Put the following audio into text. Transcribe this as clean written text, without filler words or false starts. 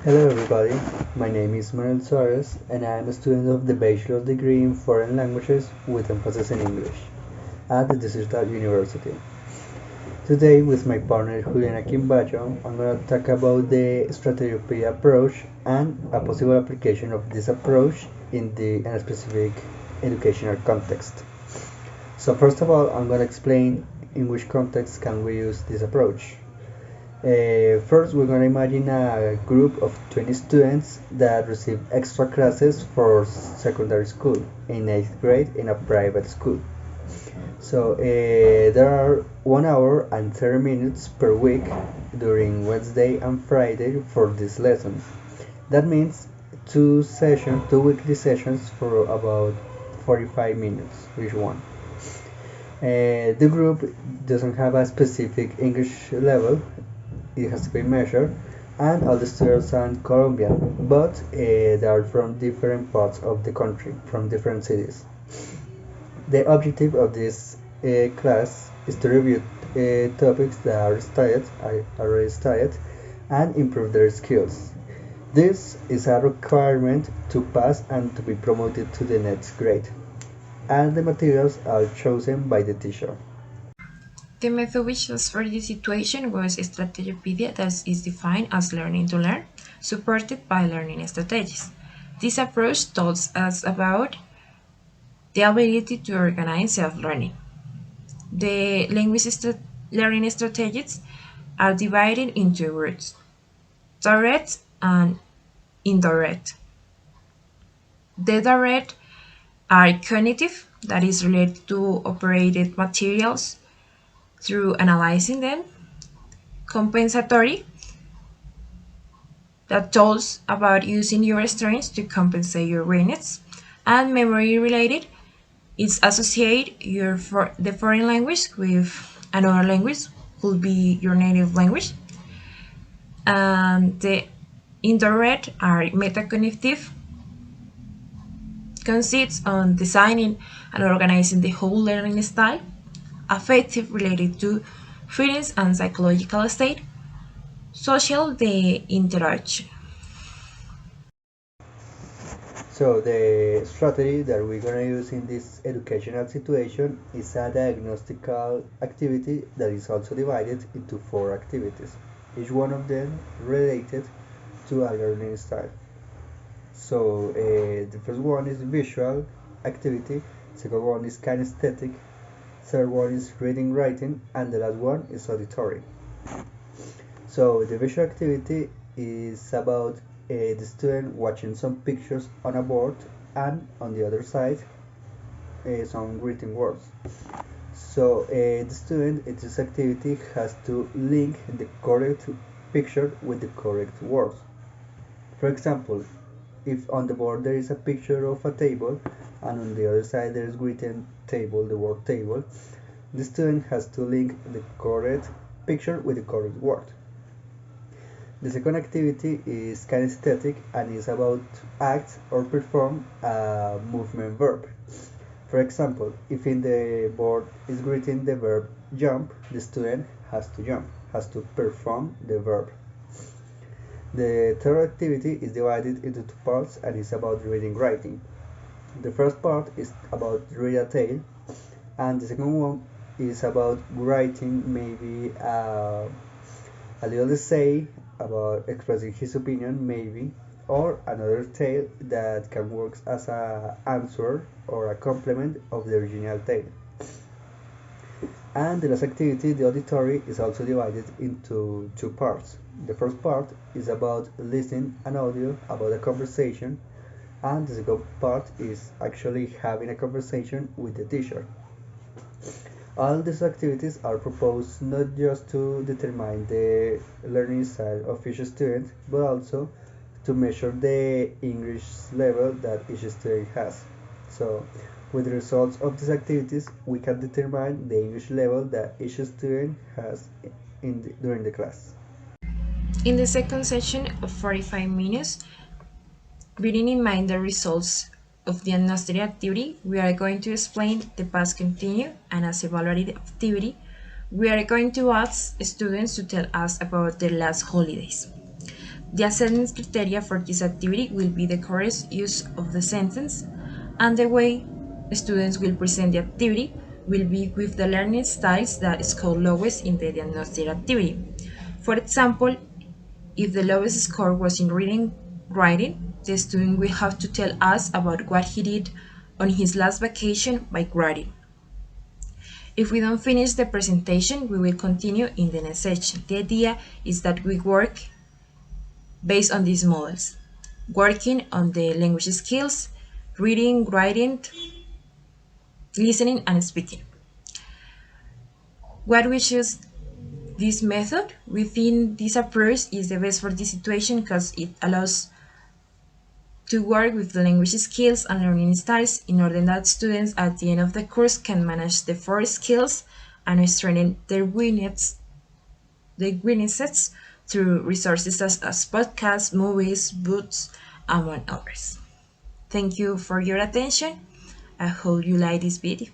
Hello everybody, my name is Manuel Suárez and I am a student of the Bachelor's degree in Foreign Languages with emphasis in English at the Distrital University. Today with my partner Juliana Quimbayo, I'm going to talk about the strategy approach and a possible application of this approach in a specific educational context. So first of all, I'm going to explain in which context can we use this approach. First, we're going to imagine a group of 20 students that receive extra classes for secondary school in 8th grade in a private school. So there are 1 hour and 30 minutes per week during Wednesday and Friday for this lesson. That means two weekly sessions for about 45 minutes each one. The group doesn't have a specific English level, it has to be measured, and all the students are Colombian, but they are from different parts of the country, from different cities. The objective of this class is to review topics that are already studied, and improve their skills. This is a requirement to pass and to be promoted to the next grade, and the materials are chosen by the teacher. The method we chose for this situation was a strategy that is defined as learning to learn, supported by learning strategies. This approach tells us about the ability to organize self-learning. The learning strategies are divided into groups, direct and indirect. The direct are cognitive, that is related to operated materials through analyzing them, compensatory, that tells about using your strengths to compensate your weakness, and memory related is associate the foreign language with another language, could be your native language. And the indirect are metacognitive, consists on designing and organizing the whole learning style, affective related to feelings and psychological state, social the interaction. So the strategy that we're going to use in this educational situation is a diagnostical activity that is also divided into four activities, each one of them related to a learning style. So the first one is visual activity, second one is kinesthetic, third one is reading writing, and the last one is auditory. So the visual activity is about the student watching some pictures on a board and on the other side some written words. So the student in this activity has to link the correct picture with the correct words. For example, if on the board there is a picture of a table and on the other side there is written table, the word table, the student has to link the correct picture with the correct word. The second activity is kinesthetic and is about to act or perform a movement verb. For example, if in the board is written the verb jump, the student has to jump, has to perform the verb. The third activity is divided into two parts and is about reading writing. The first part is about read a tale, and the second one is about writing maybe a little essay about expressing his opinion maybe, or another tale that can work as an answer or a complement of the original tale. And the last activity, the auditory, is also divided into two parts. The first part is about listening an audio about a conversation, and the second part is actually having a conversation with the teacher. All these activities are proposed not just to determine the learning style of each student, but also to measure the English level that each student has. So, with the results of these activities, we can determine the English level that each student has during the class. In the second session of 45 minutes, bearing in mind the results of the diagnostic activity, we are going to explain the past continuous and as evaluative activity. We are going to ask students to tell us about their last holidays. The assessment criteria for this activity will be the correct use of the sentence, and the way students will present the activity will be with the learning styles that score lowest in the diagnostic activity. For example, if the lowest score was in reading writing, the student will have to tell us about what he did on his last vacation by writing. If we don't finish the presentation, we will continue in the next section. The idea is that we work based on these models, working on the language skills, reading, writing, listening, and speaking. Why we choose this method? We think this approach is the best for this situation because it allows to work with the language skills and learning styles in order that students at the end of the course can manage the four skills and strengthen their weaknesses through resources as podcasts, movies, books, among others. Thank you for your attention. I hope you like this video.